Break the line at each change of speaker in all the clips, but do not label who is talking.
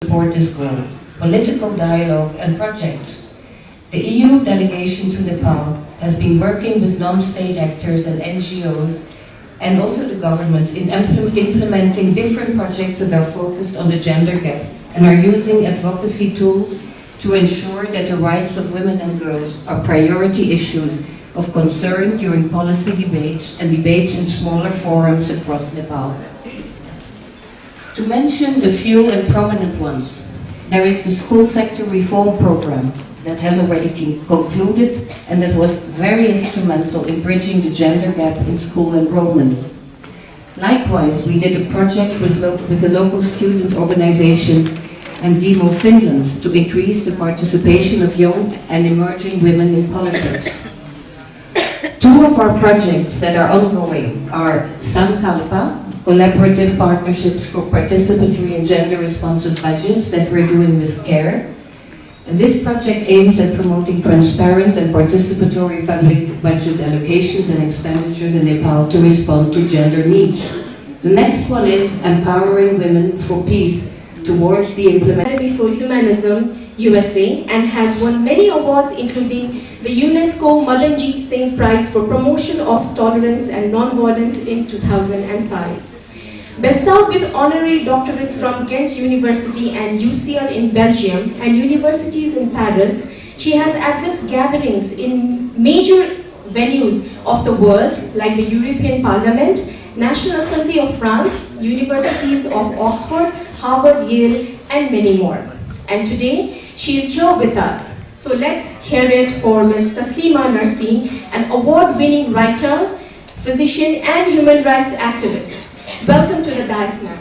support this goal, political dialogue and projects. The EU delegation to Nepal has been working with non-state actors and NGOs and also the government in implementing different projects that are focused on the gender gap and are using advocacy tools to ensure that the rights of women and girls are priority issues of concern during policy debates and debates in smaller forums across Nepal. To mention a few and prominent ones, there is the school sector reform program that has already concluded and that was very instrumental in bridging the gender gap in school enrollment. Likewise, we did a project with a local student organization and Demo Finland to increase the participation of young and emerging women in politics. Two of our projects that are ongoing are Sankalpa, collaborative partnerships for participatory and gender-responsive budgets that we're doing with CARE. And this project aims at promoting transparent and participatory public budget allocations and expenditures in Nepal to respond to gender needs. The next one is Empowering Women for Peace towards the implementation
for Humanism, USA, and has won many awards including the UNESCO Madanjit Singh Prize for Promotion of Tolerance and Nonviolence in 2005. Bestowed with honorary doctorates from Ghent University and UCL in Belgium and universities in Paris, she has addressed gatherings in major venues of the world like the European Parliament, National Assembly of France, universities of Oxford, Harvard, Yale, and many more. And today, she is here with us. So let's hear it for Ms. Taslima Narsi, an award-winning writer, physician, and human rights activist. Welcome to the dais, ma'am.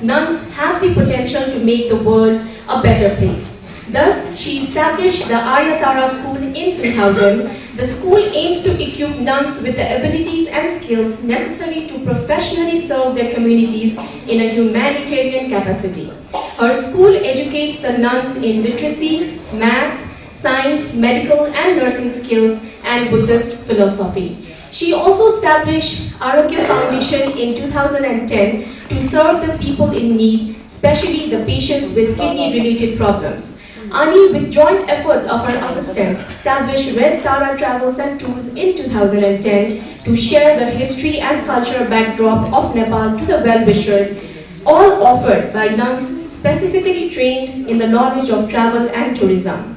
Nuns have the potential to make the world a better place. Thus, she established the Aryatara School in 2000. The school aims to equip nuns with the abilities and skills necessary to professionally serve their communities in a humanitarian capacity. Her school educates the nuns in literacy, math, science, medical and nursing skills, and Buddhist philosophy. She also established Arogya Foundation in 2010 to serve the people in need, especially the patients with kidney-related problems. Ani, with joint efforts of her assistants, established Red Tara Travels and Tours in 2010 to share the history and cultural backdrop of Nepal to the well-wishers, all offered by nuns specifically trained in the knowledge of travel and tourism.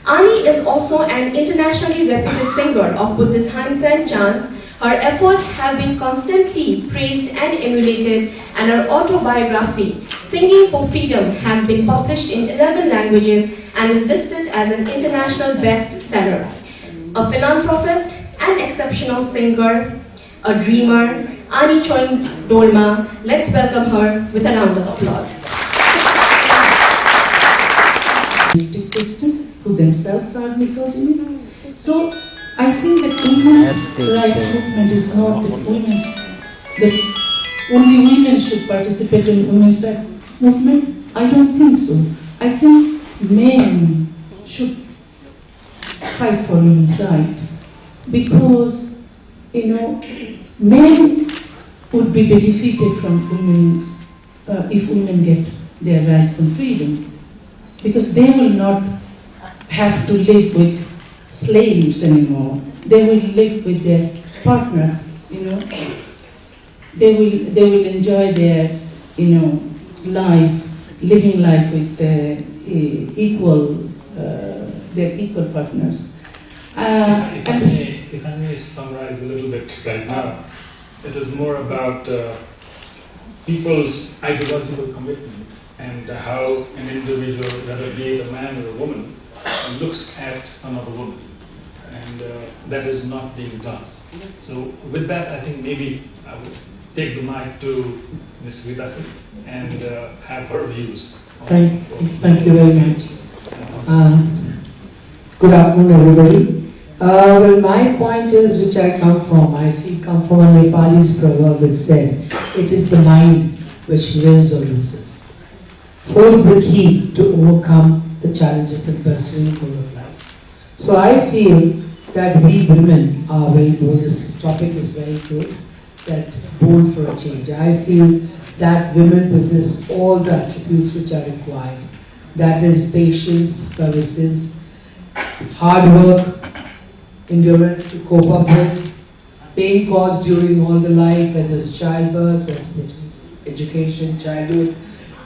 Ani is also an internationally reputed singer of Buddhist hymns and chants. Her efforts have been constantly praised and emulated, and her autobiography, Singing for Freedom, has been published in 11 languages and is listed as an international bestseller. A philanthropist, an exceptional singer, a dreamer, Ani Choing Dolma. Let's welcome her with a round of applause.
System, who themselves are misogynist. So I think that women's rights movement is not that only women should participate in women's rights movement. I don't think so. I think men should fight for women's rights because, men would be defeated from women's if women get their rights and freedom, because they will not have to live with slaves anymore. They will live with their partner, They will enjoy their, life, living life with their equal partners.
If I may summarize a little bit right now, it is more about people's ideological commitment and how an individual, whether be it a man or a woman, looks at another woman, and that is not being done. So with that, I think maybe I would take the mic to Ms. Vitasi and have her views.
Thank you very much. Good afternoon, everybody. Well, my point is, which I come from a Nepalese proverb which said, "It is the mind which wins or loses, holds the key to overcome the challenges in pursuing goal of life." So I feel that we women are very bold. This topic is very good, that bold for a change. I feel that women possess all the attributes which are required. That is patience, persistence, hard work, endurance to cope up with, pain caused during all the life, whether it's childbirth, whether it's education, childhood.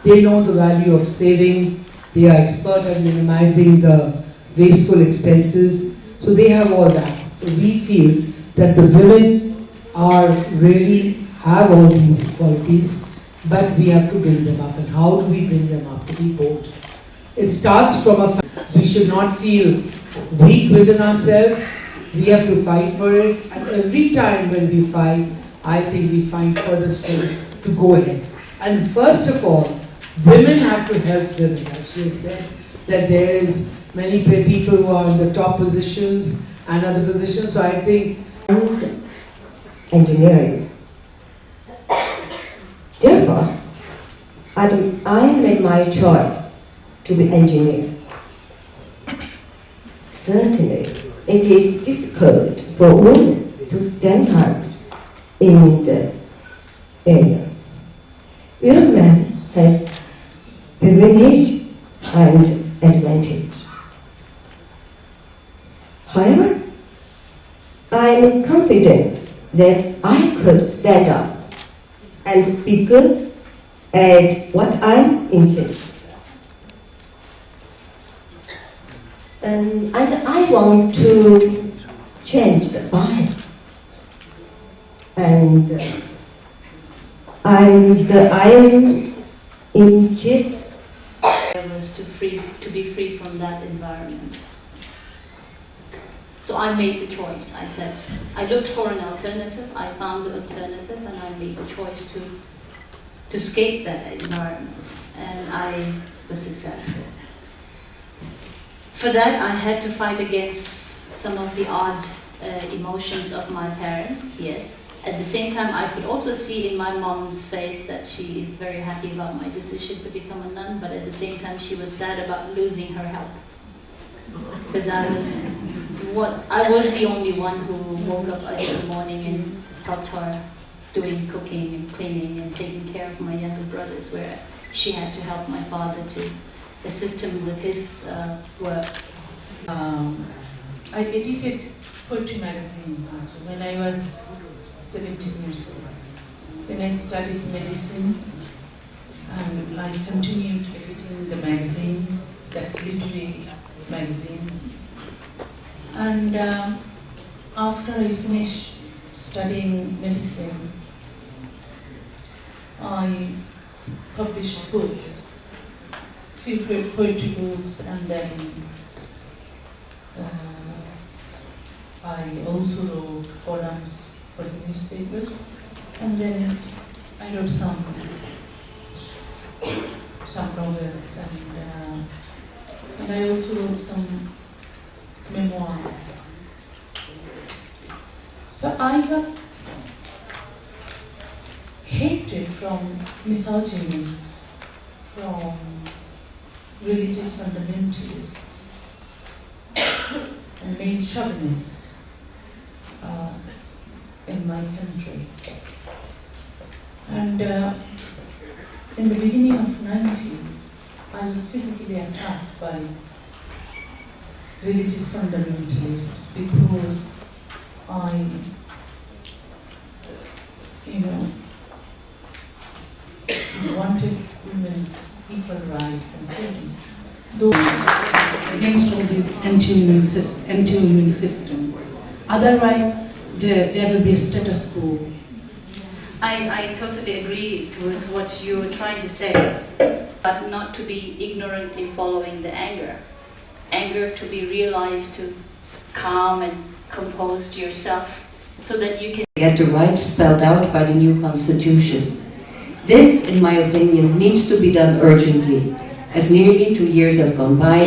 They know the value of saving. They are expert at minimizing the wasteful expenses. So they have all that. So we feel that the women are really have all these qualities, but we have to build them up. And how do we bring them up? To be bold. It starts from a. We should not feel weak within ourselves. We have to fight for it. And every time when we fight, I think we find further strength to go ahead. And first of all, women have to help women. As she has said, that there is many people who are in the top positions and other positions. So I think.
And engineering. Therefore, I made my choice to be engineer. Certainly, it is difficult for women to stand out in the area. Women has privilege and advantage. However, I am confident that I could stand up and be good at what I'm interested in. And I want to change the bias. And I'm interested.
I was to be free from that environment. So I made the choice. I said, I looked for an alternative, I found the alternative, and I made the choice to escape that environment. And I was successful. For that, I had to fight against some of the odd emotions of my parents, yes. At the same time, I could also see in my mom's face that she is very happy about my decision to become a nun, but at the same time, she was sad about losing her help. Because I was the only one who woke up early in the morning and helped her doing cooking and cleaning and taking care of my younger brothers, where she had to help my father to assist him with his work.
I edited poetry magazine also when I was 17 years old. Then I studied medicine and I continued editing the magazine, that literary magazine. And after I finished studying medicine, I published books, few poetry books, and then I also wrote columns for the newspapers, and then I wrote some novels, and I also wrote some memoir. So I got hatred from misogynists, from religious fundamentalists, and male chauvinists in my country. And in the beginning of 90s, I was physically attacked by religious fundamentalists because I, wanted women's equal rights and freedom. Though against all this anti-women system. Otherwise, there will be a status quo.
I totally agree with what you're trying to say, but not to be ignorant in following the anger. Anger to be realized, to calm and compose yourself so that you can
get the rights spelled out by the new constitution. This, in my opinion, needs to be done urgently, as nearly 2 years have gone by,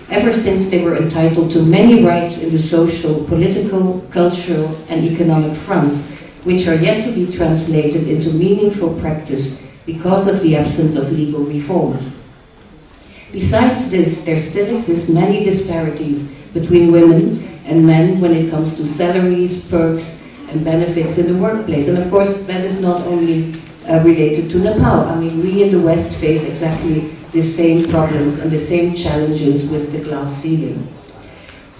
ever since they were entitled to many rights in the social, political, cultural and economic fronts, which are yet to be translated into meaningful practice because of the absence of legal reforms. Besides this, there still exist many disparities between women and men when it comes to salaries, perks and benefits in the workplace. And of course, that is not only related to Nepal. I mean, we in the West face exactly the same problems and the same challenges with the glass ceiling.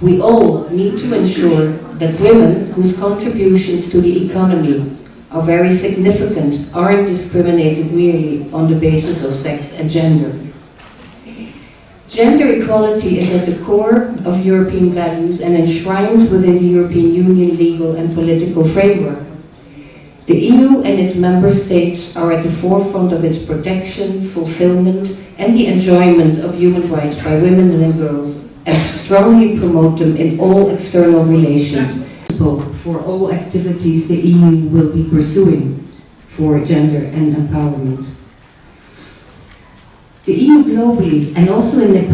We all need to ensure that women whose contributions to the economy are very significant aren't discriminated merely on the basis of sex and gender. Gender equality is at the core of European values and enshrined within the European Union legal and political framework. The EU and its member states are at the forefront of its protection, fulfillment, and the enjoyment of human rights by women and girls, and strongly promote them in all external relations. For all activities the EU will be pursuing for gender and empowerment. The EU globally and also in Nepal